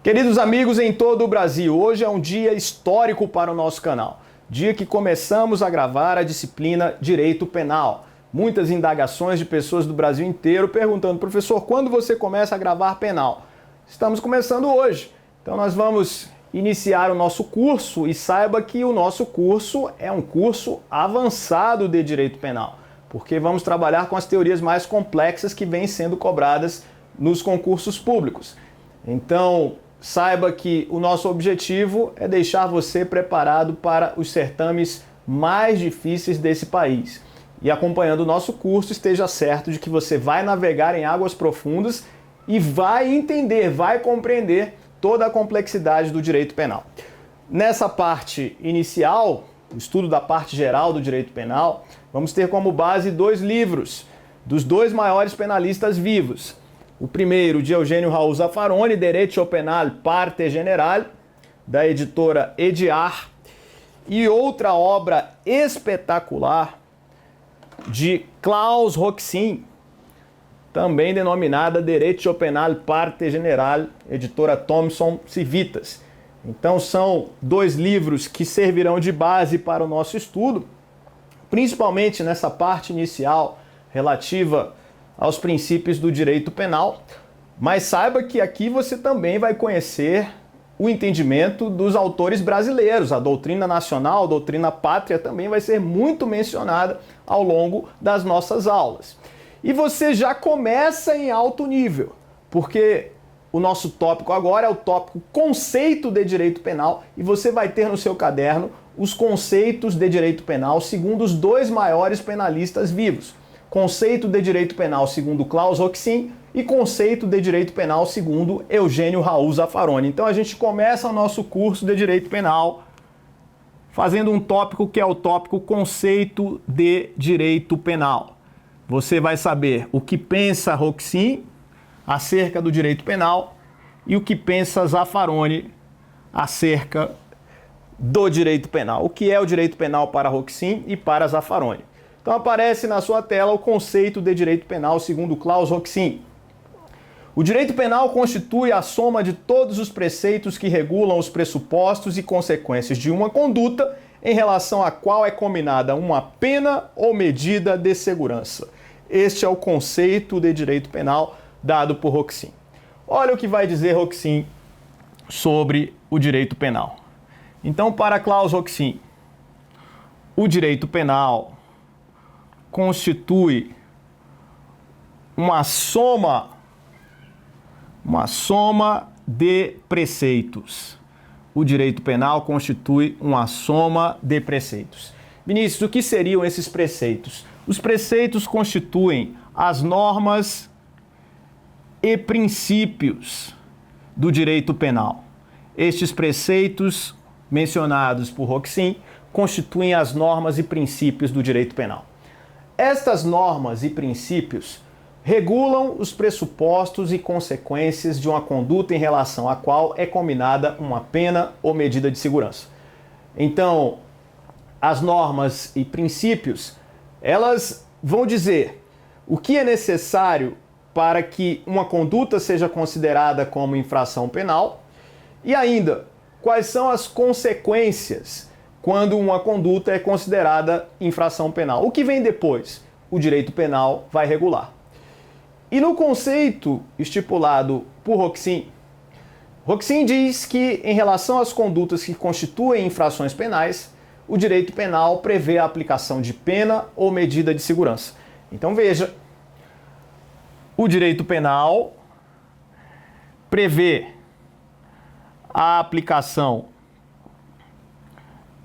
Queridos amigos em todo o Brasil, hoje é um dia histórico para o nosso canal. Dia que começamos a gravar a disciplina Direito Penal. Muitas indagações de pessoas do Brasil inteiro perguntando: professor, quando você começa a gravar penal? Estamos começando hoje. Então nós vamos iniciar o nosso curso e saiba que o nosso curso é um curso avançado de Direito Penal, porque vamos trabalhar com as teorias mais complexas que vêm sendo cobradas nos concursos públicos. Então, saiba que o nosso objetivo é deixar você preparado para os certames mais difíceis desse país. E acompanhando o nosso curso, esteja certo de que você vai navegar em águas profundas e vai entender, vai compreender toda a complexidade do direito penal. Nessa parte inicial, o estudo da parte geral do direito penal, vamos ter como base dois livros dos dois maiores penalistas vivos. O primeiro, de Eugênio Raul Zaffaroni, Direito Penal Parte General, da editora Ediar, e outra obra espetacular de Klaus Roxin, também denominada Direito Penal Parte General, editora Thomson Civitas. Então são dois livros que servirão de base para o nosso estudo, principalmente nessa parte inicial relativa aos princípios do direito penal, mas saiba que aqui você também vai conhecer o entendimento dos autores brasileiros. A doutrina nacional, a doutrina pátria também vai ser muito mencionada ao longo das nossas aulas. E você já começa em alto nível, porque o nosso tópico agora é o tópico conceito de direito penal e você vai ter no seu caderno os conceitos de direito penal segundo os dois maiores penalistas vivos. Conceito de direito penal segundo Klaus Roxin e conceito de direito penal segundo Eugênio Raul Zaffaroni. Então a gente começa o nosso curso de direito penal fazendo um tópico que é o tópico conceito de direito penal. Você vai saber o que pensa Roxin acerca do direito penal e o que pensa Zaffaroni acerca do direito penal. O que é o direito penal para Roxin e para Zaffaroni. Então aparece na sua tela o conceito de direito penal segundo Klaus Roxin. O direito penal constitui a soma de todos os preceitos que regulam os pressupostos e consequências de uma conduta em relação à qual é combinada uma pena ou medida de segurança. Este é o conceito de direito penal dado por Roxin. Olha o que vai dizer Roxin sobre o direito penal. Então, para Klaus Roxin, o direito penal constitui uma soma de preceitos. O direito penal constitui uma soma de preceitos. Vinícius, o que seriam esses preceitos? Os preceitos constituem as normas e princípios do direito penal. Estes preceitos mencionados por Roxin constituem as normas e princípios do direito penal. Estas normas e princípios regulam os pressupostos e consequências de uma conduta em relação à qual é combinada uma pena ou medida de segurança. Então, as normas e princípios, elas vão dizer o que é necessário para que uma conduta seja considerada como infração penal e ainda quais são as consequências quando uma conduta é considerada infração penal. O que vem depois? O direito penal vai regular. E no conceito estipulado por Roxin, Roxin diz que em relação às condutas que constituem infrações penais, o direito penal prevê a aplicação de pena ou medida de segurança. Então veja, o direito penal prevê a aplicação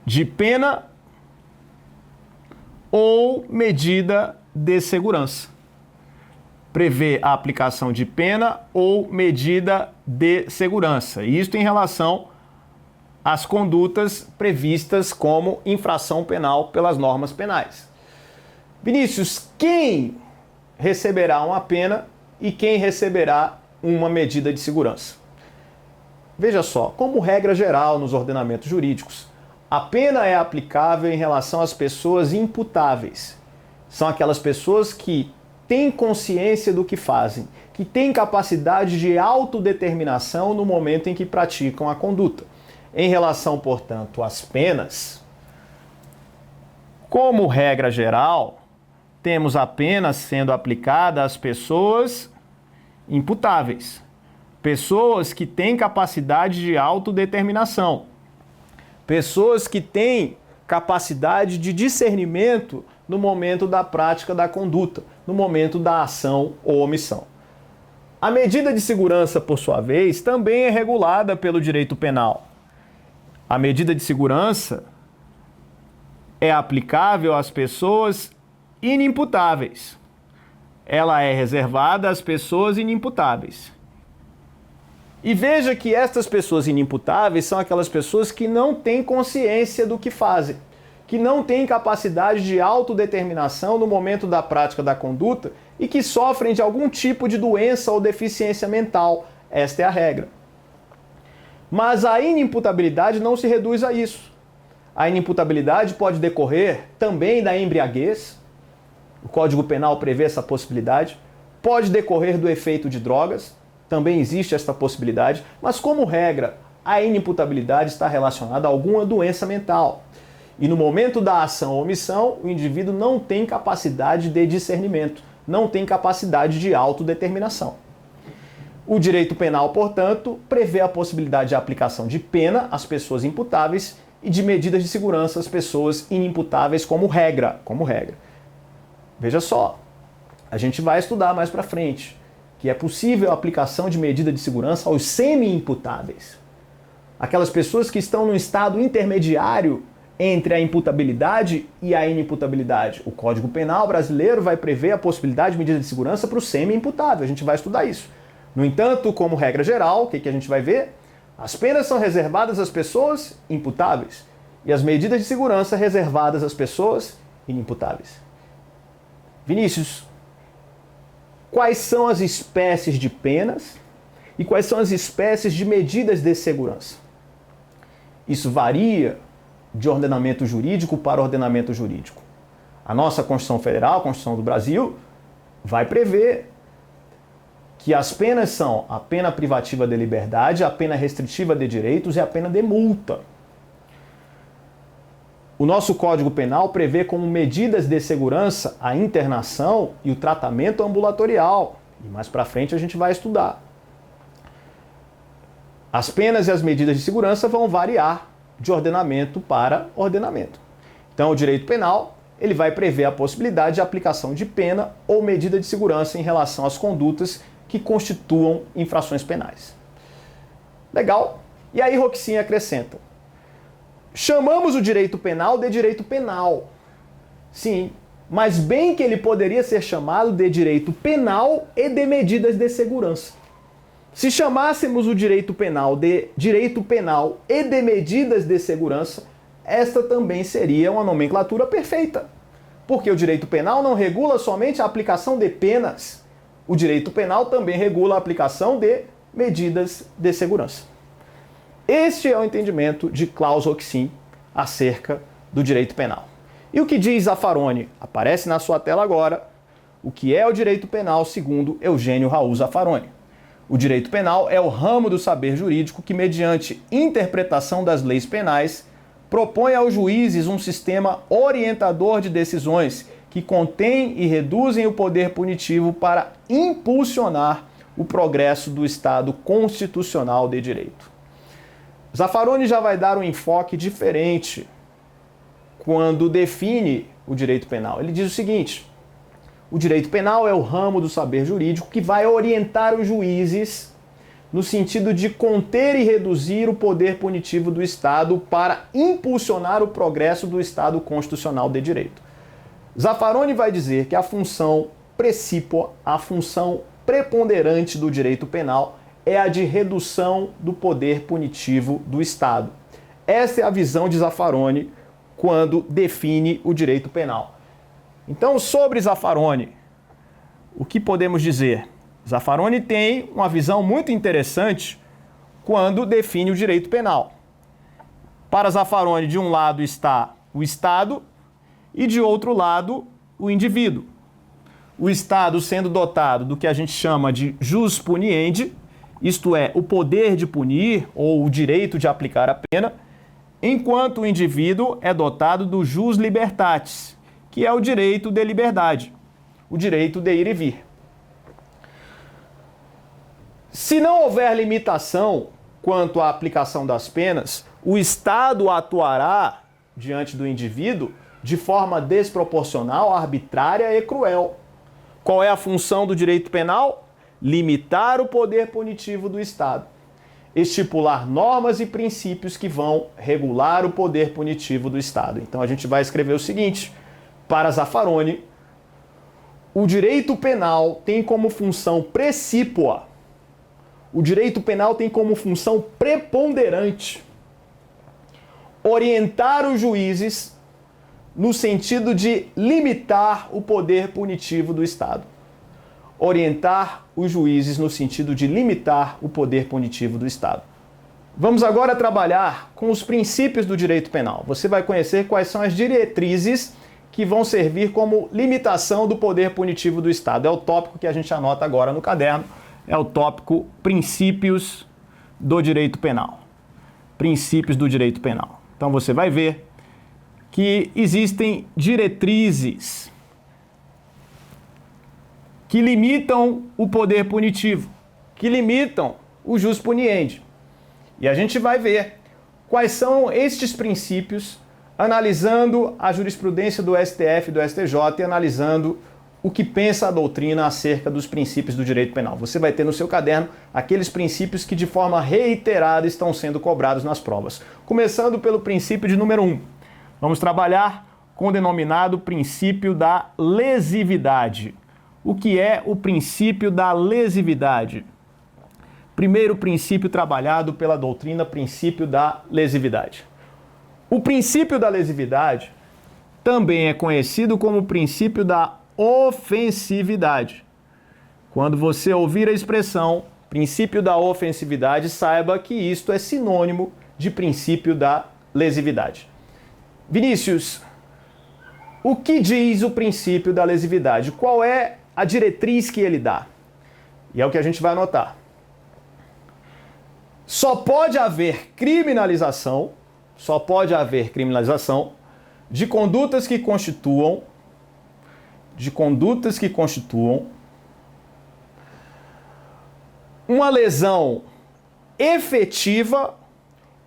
de pena ou medida de segurança. Prevê a aplicação de pena ou medida de segurança. Isto em relação às condutas previstas como infração penal pelas normas penais. Vinícius, quem receberá uma pena e quem receberá uma medida de segurança? Veja só, como regra geral nos ordenamentos jurídicos, a pena é aplicável em relação às pessoas imputáveis. São aquelas pessoas que têm consciência do que fazem, que têm capacidade de autodeterminação no momento em que praticam a conduta. Em relação, portanto, às penas, como regra geral, temos a pena sendo aplicada às pessoas imputáveis, pessoas que têm capacidade de autodeterminação, pessoas que têm capacidade de discernimento no momento da prática da conduta, no momento da ação ou omissão. A medida de segurança, por sua vez, também é regulada pelo direito penal. A medida de segurança é aplicável às pessoas inimputáveis. Ela é reservada às pessoas inimputáveis. E veja que estas pessoas inimputáveis são aquelas pessoas que não têm consciência do que fazem, que não têm capacidade de autodeterminação no momento da prática da conduta e que sofrem de algum tipo de doença ou deficiência mental. Esta é a regra. Mas a inimputabilidade não se reduz a isso. A inimputabilidade pode decorrer também da embriaguez. O Código Penal prevê essa possibilidade. Pode decorrer do efeito de drogas. Também existe esta possibilidade. Mas, como regra, a inimputabilidade está relacionada a alguma doença mental. E no momento da ação ou omissão, o indivíduo não tem capacidade de discernimento, não tem capacidade de autodeterminação. O direito penal, portanto, prevê a possibilidade de aplicação de pena às pessoas imputáveis e de medidas de segurança às pessoas inimputáveis como regra. Veja só, a gente vai estudar mais para frente que é possível a aplicação de medida de segurança aos semi-imputáveis. Aquelas pessoas que estão no estado intermediário entre a imputabilidade e a inimputabilidade. O Código Penal brasileiro vai prever a possibilidade de medida de segurança para o semi-imputável. A gente vai estudar isso. No entanto, como regra geral, o que a gente vai ver? As penas são reservadas às pessoas imputáveis e as medidas de segurança reservadas às pessoas inimputáveis. Vinícius, quais são as espécies de penas e quais são as espécies de medidas de segurança? Isso varia de ordenamento jurídico para ordenamento jurídico. A nossa Constituição Federal, a Constituição do Brasil, vai prever que as penas são a pena privativa de liberdade, a pena restritiva de direitos e a pena de multa. O nosso Código Penal prevê como medidas de segurança a internação e o tratamento ambulatorial. E mais para frente a gente vai estudar. As penas e as medidas de segurança vão variar de ordenamento para ordenamento. Então, o direito penal ele vai prever a possibilidade de aplicação de pena ou medida de segurança em relação às condutas que constituam infrações penais. Legal? E aí Roxinha acrescenta: chamamos o direito penal de direito penal. Sim, mas bem que ele poderia ser chamado de direito penal e de medidas de segurança. Se chamássemos o direito penal de direito penal e de medidas de segurança, esta também seria uma nomenclatura perfeita. Porque o direito penal não regula somente a aplicação de penas. O direito penal também regula a aplicação de medidas de segurança. Este é o entendimento de Klaus Roxin acerca do direito penal. E o que diz Zaffaroni? Aparece na sua tela agora o que é o direito penal segundo Eugênio Raul Zaffaroni. O direito penal é o ramo do saber jurídico que, mediante interpretação das leis penais, propõe aos juízes um sistema orientador de decisões que contém e reduzem o poder punitivo para impulsionar o progresso do Estado constitucional de direito. Zaffaroni já vai dar um enfoque diferente quando define o direito penal. Ele diz o seguinte: o direito penal é o ramo do saber jurídico que vai orientar os juízes no sentido de conter e reduzir o poder punitivo do Estado para impulsionar o progresso do Estado constitucional de direito. Zaffaroni vai dizer que a função precípua, a função preponderante do direito penal é a de redução do poder punitivo do Estado. Essa é a visão de Zaffaroni quando define o direito penal. Então, sobre Zaffaroni, o que podemos dizer? Zaffaroni tem uma visão muito interessante quando define o direito penal. Para Zaffaroni, de um lado está o Estado e de outro lado o indivíduo. o Estado sendo dotado do que a gente chama de jus puniendi, isto é, o poder de punir ou o direito de aplicar a pena, enquanto o indivíduo é dotado do jus libertatis, que é o direito de liberdade, o direito de ir e vir. Se não houver limitação quanto à aplicação das penas, o Estado atuará diante do indivíduo de forma desproporcional, arbitrária e cruel. Qual é a função do direito penal? Limitar o poder punitivo do Estado. Estipular normas e princípios que vão regular o poder punitivo do Estado. Então a gente vai escrever o seguinte: para Zaffaroni, o direito penal tem como função precípua, o direito penal tem como função preponderante orientar os juízes no sentido de limitar o poder punitivo do Estado. Orientar os juízes no sentido de limitar o poder punitivo do Estado. Vamos agora trabalhar com os princípios do direito penal. Você vai conhecer quais são as diretrizes que vão servir como limitação do poder punitivo do Estado. É o tópico que a gente anota agora no caderno. É o tópico Princípios do Direito Penal. Princípios do Direito Penal. Então você vai ver que existem diretrizes que limitam o poder punitivo, que limitam o jus puniendi. E a gente vai ver quais são estes princípios analisando a jurisprudência do STF e do STJ e analisando o que pensa a doutrina acerca dos princípios do direito penal. Você vai ter no seu caderno aqueles princípios que de forma reiterada estão sendo cobrados nas provas. Começando pelo princípio de número 1. Vamos trabalhar com o denominado princípio da lesividade. O que é o princípio da lesividade? Primeiro princípio trabalhado pela doutrina, princípio da lesividade. O princípio da lesividade também é conhecido como princípio da ofensividade. Quando você ouvir a expressão princípio da ofensividade, saiba que isto é sinônimo de princípio da lesividade. Vinícius, o que diz o princípio da lesividade? Qual é a diretriz que ele dá? E é o que a gente vai anotar. Só pode haver criminalização de condutas que constituam uma lesão efetiva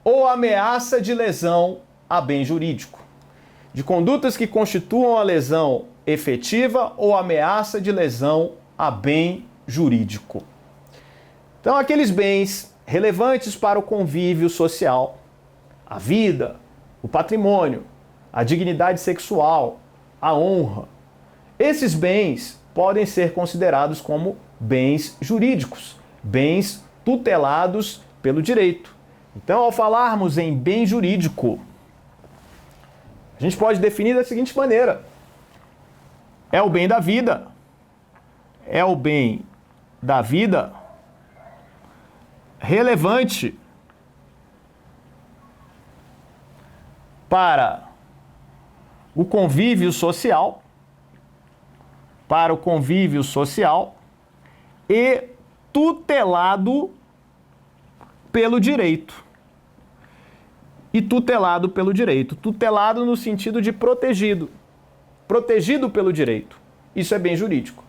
ou ameaça de lesão a bem jurídico. De condutas que constituam a lesão efetiva ou ameaça de lesão a bem jurídico. Então, aqueles bens relevantes para o convívio social, a vida, o patrimônio, a dignidade sexual, a honra, esses bens podem ser considerados como bens jurídicos, bens tutelados pelo direito. Então, ao falarmos em bem jurídico, a gente pode definir da seguinte maneira: é o bem da vida, relevante para o convívio social, e tutelado pelo direito. Tutelado no sentido de protegido. Protegido pelo direito. Isso é bem jurídico.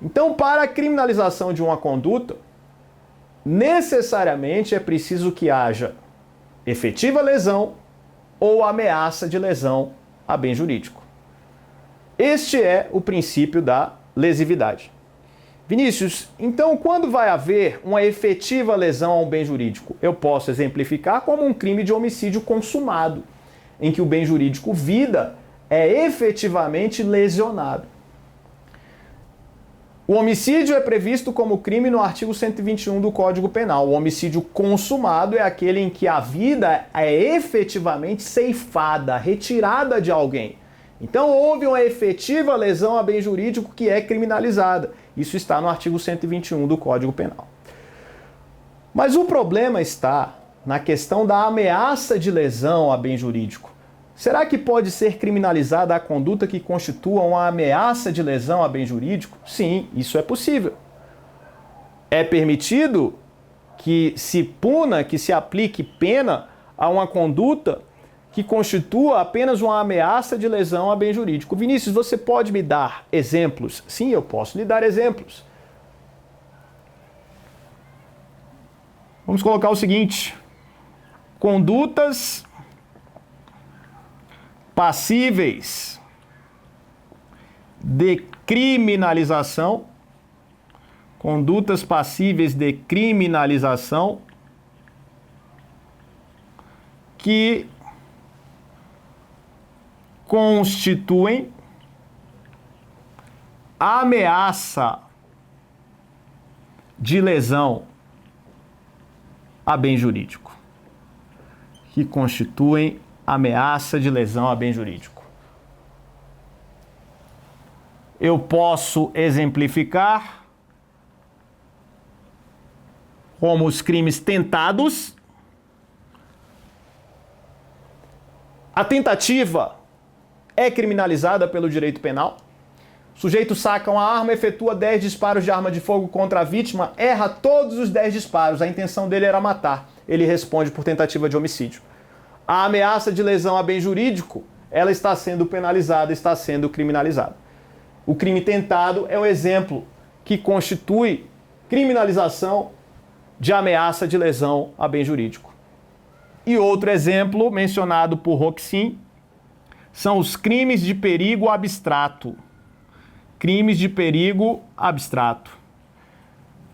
Então, para a criminalização de uma conduta, necessariamente é preciso que haja efetiva lesão ou ameaça de lesão a bem jurídico. Este é o princípio da lesividade. Vinícius, então quando vai haver uma efetiva lesão a um bem jurídico? Eu posso exemplificar como um crime de homicídio consumado, em que o bem jurídico vida é efetivamente lesionado. O homicídio é previsto como crime no artigo 121 do Código Penal. O homicídio consumado é aquele em que a vida é efetivamente ceifada, retirada de alguém. Então houve uma efetiva lesão a bem jurídico que é criminalizada. Isso está no artigo 121 do Código Penal. Mas o problema está na questão da ameaça de lesão a bem jurídico. Será que pode ser criminalizada a conduta que constitua uma ameaça de lesão a bem jurídico? Sim, isso é possível. É permitido que se puna, que se aplique pena a uma conduta que constitua apenas uma ameaça de lesão a bem jurídico. Vinícius, você pode me dar exemplos? Sim, eu posso lhe dar exemplos. Vamos colocar o seguinte: condutas passíveis de criminalização, condutas passíveis de criminalização que constituem ameaça de lesão a bem jurídico. Que constituem ameaça de lesão a bem jurídico. Eu posso exemplificar como os crimes tentados. A tentativa é criminalizada pelo direito penal. O sujeito saca uma arma, efetua 10 disparos de arma de fogo contra a vítima, erra todos os 10 disparos, a intenção dele era matar. Ele responde por tentativa de homicídio. A ameaça de lesão a bem jurídico, ela está sendo penalizada, está sendo criminalizada. O crime tentado é um exemplo que constitui criminalização de ameaça de lesão a bem jurídico. E outro exemplo mencionado por Roxin são os crimes de perigo abstrato. Crimes de perigo abstrato.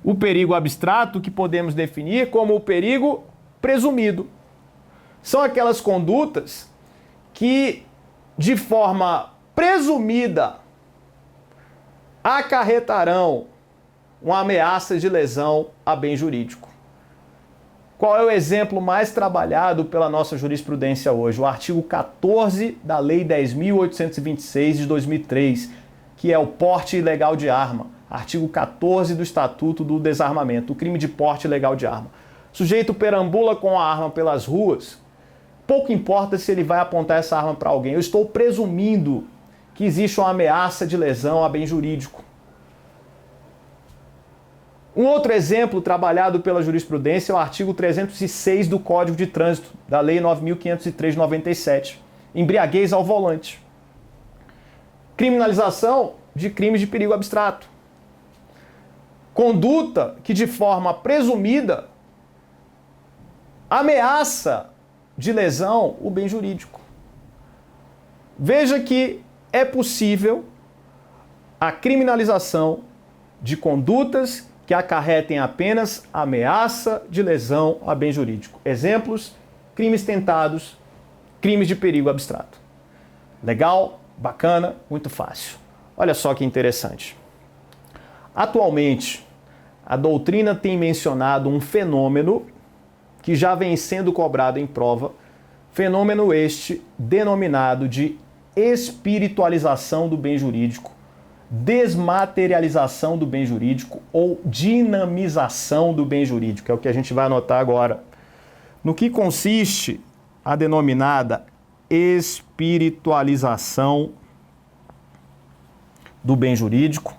O perigo abstrato que podemos definir como o perigo presumido. São aquelas condutas que, de forma presumida, acarretarão uma ameaça de lesão a bem jurídico. Qual é o exemplo mais trabalhado pela nossa jurisprudência hoje? O artigo 14 da Lei 10.826 de 2003, que é o porte ilegal de arma. Artigo 14 do Estatuto do Desarmamento, o crime de porte ilegal de arma. O sujeito perambula com a arma pelas ruas, pouco importa se ele vai apontar essa arma para alguém. Eu estou presumindo que existe uma ameaça de lesão a bem jurídico. Um outro exemplo trabalhado pela jurisprudência é o artigo 306 do Código de Trânsito, da Lei 9.503 de 97, embriaguez ao volante. Criminalização de crimes de perigo abstrato. Conduta que, de forma presumida, ameaça de lesão o bem jurídico. Veja que é possível a criminalização de condutas que acarretem apenas ameaça de lesão a bem jurídico. Exemplos: crimes tentados, crimes de perigo abstrato. Legal? Bacana? Muito fácil. Olha só que interessante. Atualmente, a doutrina tem mencionado um fenômeno que já vem sendo cobrado em prova, fenômeno este denominado de espiritualização do bem jurídico, desmaterialização do bem jurídico ou dinamização do bem jurídico, é o que a gente vai anotar agora. No que consiste a denominada espiritualização do bem jurídico,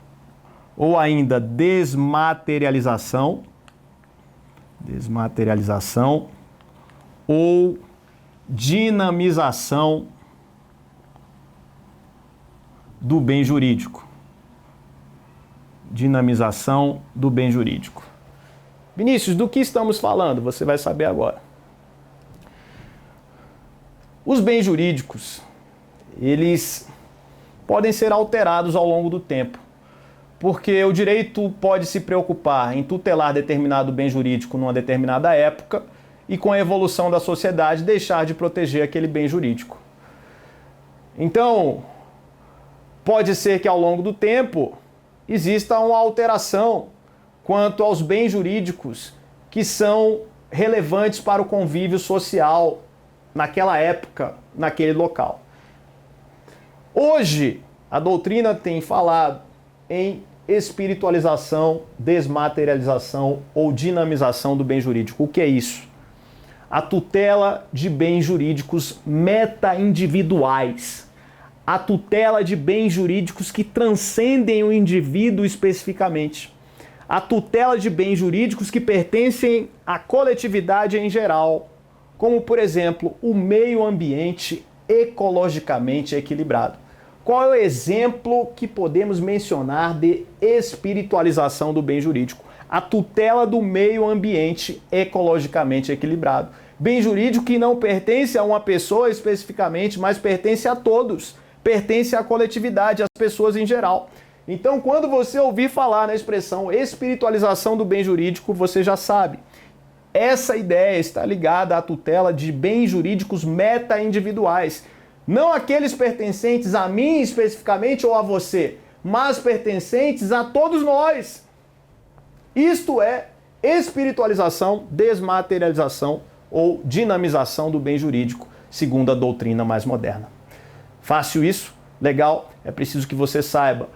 ou ainda desmaterialização ou dinamização do bem jurídico. Dinamização do bem jurídico. Vinícius, do que estamos falando? Você vai saber agora. Os bens jurídicos, eles podem ser alterados ao longo do tempo, porque o direito pode se preocupar em tutelar determinado bem jurídico numa determinada época e, com a evolução da sociedade, deixar de proteger aquele bem jurídico. Então, pode ser que ao longo do tempo exista uma alteração quanto aos bens jurídicos que são relevantes para o convívio social naquela época, naquele local. Hoje, a doutrina tem falado em espiritualização, desmaterialização ou dinamização do bem jurídico. O que é isso? a tutela de bens jurídicos meta-individuais, a tutela de bens jurídicos que transcendem o indivíduo especificamente, a tutela de bens jurídicos que pertencem à coletividade em geral, como, por exemplo, o meio ambiente ecologicamente equilibrado. Qual é o exemplo que podemos mencionar de espiritualização do bem jurídico? A tutela do meio ambiente ecologicamente equilibrado. Bem jurídico que não pertence a uma pessoa especificamente, mas pertence a todos, pertence à coletividade, às pessoas em geral. Então, quando você ouvir falar na expressão espiritualização do bem jurídico, você já sabe. Essa ideia está ligada à tutela de bens jurídicos meta-individuais. Não aqueles pertencentes a mim especificamente ou a você, mas pertencentes a todos nós. Isto é espiritualização, desmaterialização ou dinamização do bem jurídico, segundo a doutrina mais moderna. Fácil isso? Legal? É preciso que você saiba.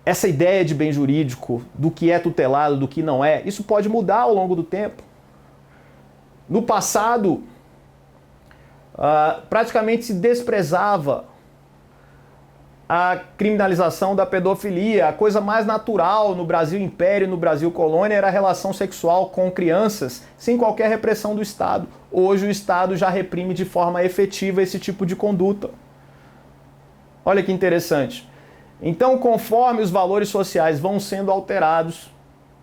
Essa ideia de bem jurídico, do que é tutelado, do que não é, isso pode mudar ao longo do tempo. No passado, praticamente se desprezava a criminalização da pedofilia. A coisa mais natural no Brasil Império e no Brasil Colônia era a relação sexual com crianças, sem qualquer repressão do Estado. Hoje o Estado já reprime de forma efetiva esse tipo de conduta. Olha que interessante. Então, conforme os valores sociais vão sendo alterados,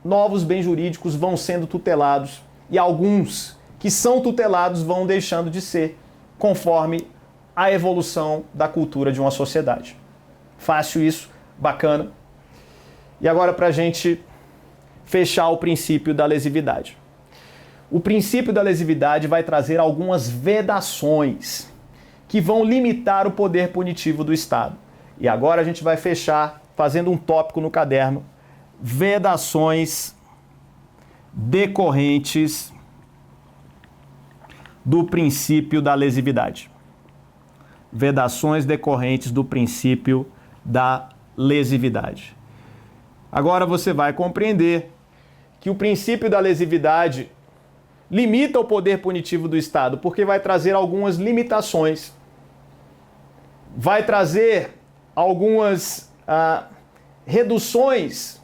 novos bens jurídicos vão sendo tutelados e alguns que são tutelados vão deixando de ser, conforme a evolução da cultura de uma sociedade. Fácil isso, bacana. E agora para a gente fechar o princípio da lesividade. O princípio da lesividade vai trazer algumas vedações que vão limitar o poder punitivo do Estado. E agora a gente vai fechar fazendo um tópico no caderno: vedações decorrentes do princípio da lesividade. Vedações decorrentes do princípio da lesividade. Agora você vai compreender que o princípio da lesividade limita o poder punitivo do Estado, porque vai trazer algumas limitações. Vai trazer algumas reduções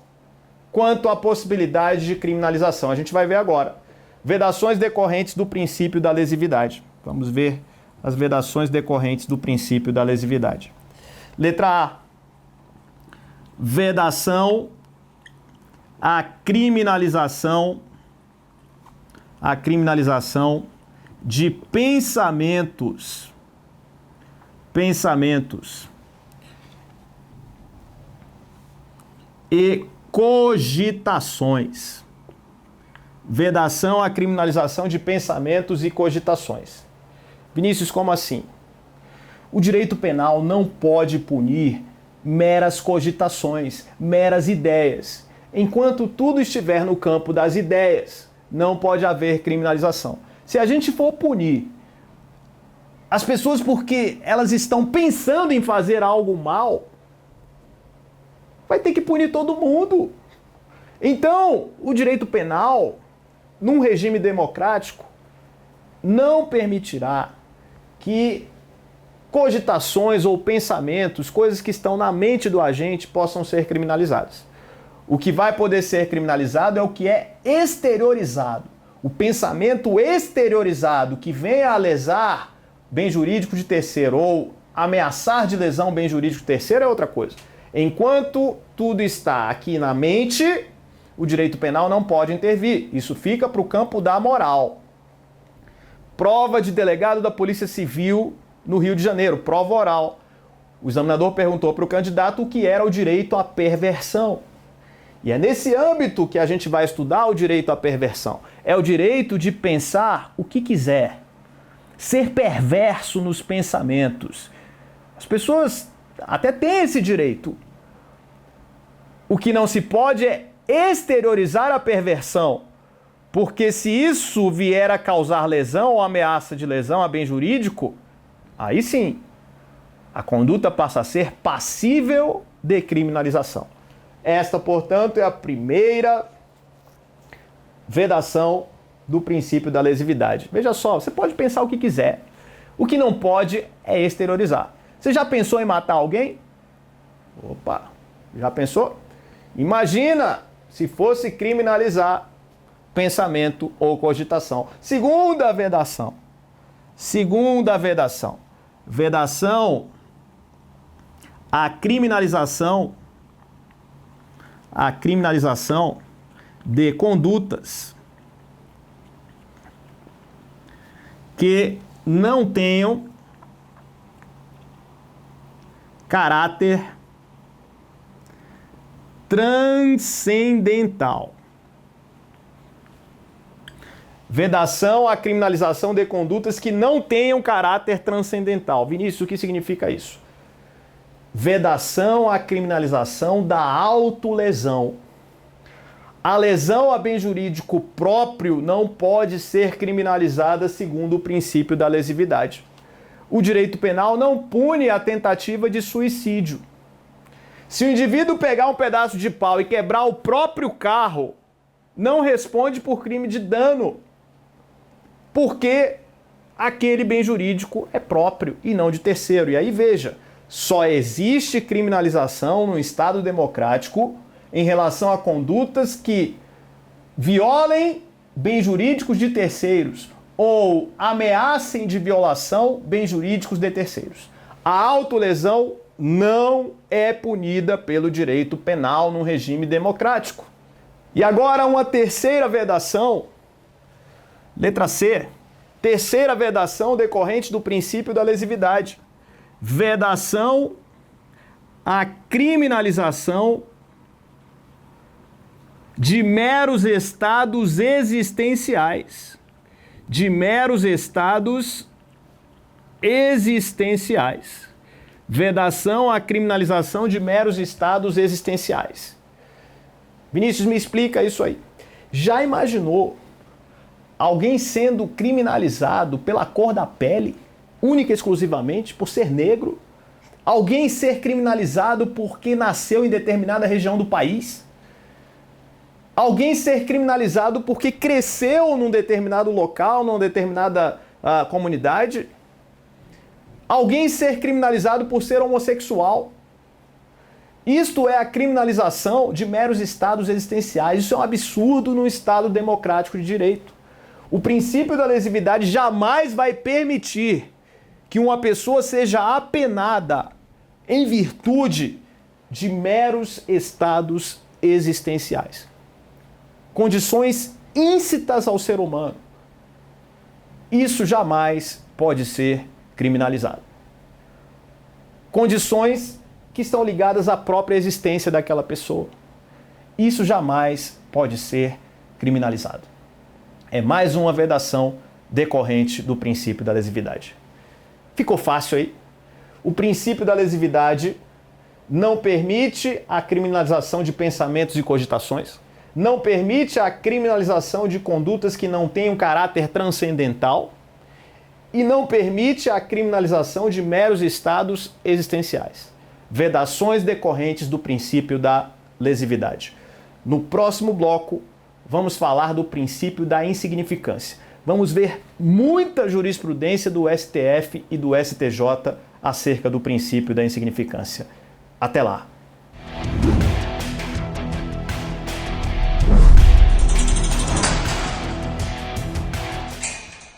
quanto à possibilidade de criminalização. A gente vai ver agora. Vedações decorrentes do princípio da lesividade. Vamos ver as vedações decorrentes do princípio da lesividade. Letra A. Vedação à criminalização de pensamentos e cogitações. Vedação à criminalização de pensamentos e cogitações. Vinícius, como assim? O direito penal não pode punir meras cogitações, meras ideias. Enquanto tudo estiver no campo das ideias, não pode haver criminalização. Se a gente for punir as pessoas porque elas estão pensando em fazer algo mal, vai ter que punir todo mundo. Então, o direito penal, num regime democrático, não permitirá que cogitações ou pensamentos, coisas que estão na mente do agente, possam ser criminalizadas. O que vai poder ser criminalizado é o que é exteriorizado. O pensamento exteriorizado que venha a lesar bem jurídico de terceiro ou ameaçar de lesão bem jurídico de terceiro é outra coisa. Enquanto tudo está aqui na mente, o direito penal não pode intervir. Isso fica para o campo da moral. Prova de delegado da Polícia Civil no Rio de Janeiro, prova oral. O examinador perguntou para o candidato o que era o direito à perversão. E é nesse âmbito que a gente vai estudar o direito à perversão. É o direito de pensar o que quiser, ser perverso nos pensamentos. As pessoas até têm esse direito. O que não se pode é exteriorizar a perversão, porque se isso vier a causar lesão ou ameaça de lesão a bem jurídico, aí sim, a conduta passa a ser passível de criminalização. Esta, portanto, é a primeira vedação do princípio da lesividade. Veja só, você pode pensar o que quiser. O que não pode é exteriorizar. Você já pensou em matar alguém? Opa, já pensou? Imagina se fosse criminalizar pensamento ou cogitação. Segunda vedação. Segunda vedação. Vedação a criminalização de condutas que não tenham caráter transcendental. Vedação à criminalização de condutas que não tenham caráter transcendental. Vinícius, o que significa isso? Vedação à criminalização da autolesão. A lesão a bem jurídico próprio não pode ser criminalizada segundo o princípio da lesividade. O direito penal não pune a tentativa de suicídio. Se o indivíduo pegar um pedaço de pau e quebrar o próprio carro, não responde por crime de dano, porque aquele bem jurídico é próprio e não de terceiro. E aí veja, só existe criminalização no Estado democrático em relação a condutas que violem bens jurídicos de terceiros ou ameacem de violação bens jurídicos de terceiros. A autolesão não é punida pelo direito penal no regime democrático. E agora uma terceira vedação, letra C, terceira vedação decorrente do princípio da lesividade. Vedação à criminalização de meros estados existenciais. De meros estados existenciais. Vedação à criminalização de meros estados existenciais. Vinícius, me explica isso aí. Já imaginou alguém sendo criminalizado pela cor da pele, única e exclusivamente por ser negro? Alguém ser criminalizado porque nasceu em determinada região do país? Alguém ser criminalizado porque cresceu num determinado local, numa determinada comunidade? Alguém ser criminalizado por ser homossexual? Isto é a criminalização de meros estados existenciais. Isso é um absurdo no Estado democrático de direito. O princípio da lesividade jamais vai permitir que uma pessoa seja apenada em virtude de meros estados existenciais. Condições íncitas ao ser humano. Isso jamais pode ser criminalizado. Condições que estão ligadas à própria existência daquela pessoa. Isso jamais pode ser criminalizado. É mais uma vedação decorrente do princípio da lesividade. Ficou fácil aí? O princípio da lesividade não permite a criminalização de pensamentos e cogitações, não permite a criminalização de condutas que não tenham caráter transcendental e não permite a criminalização de meros estados existenciais. Vedações decorrentes do princípio da lesividade. No próximo bloco, vamos falar do princípio da insignificância. Vamos ver muita jurisprudência do STF e do STJ acerca do princípio da insignificância. Até lá!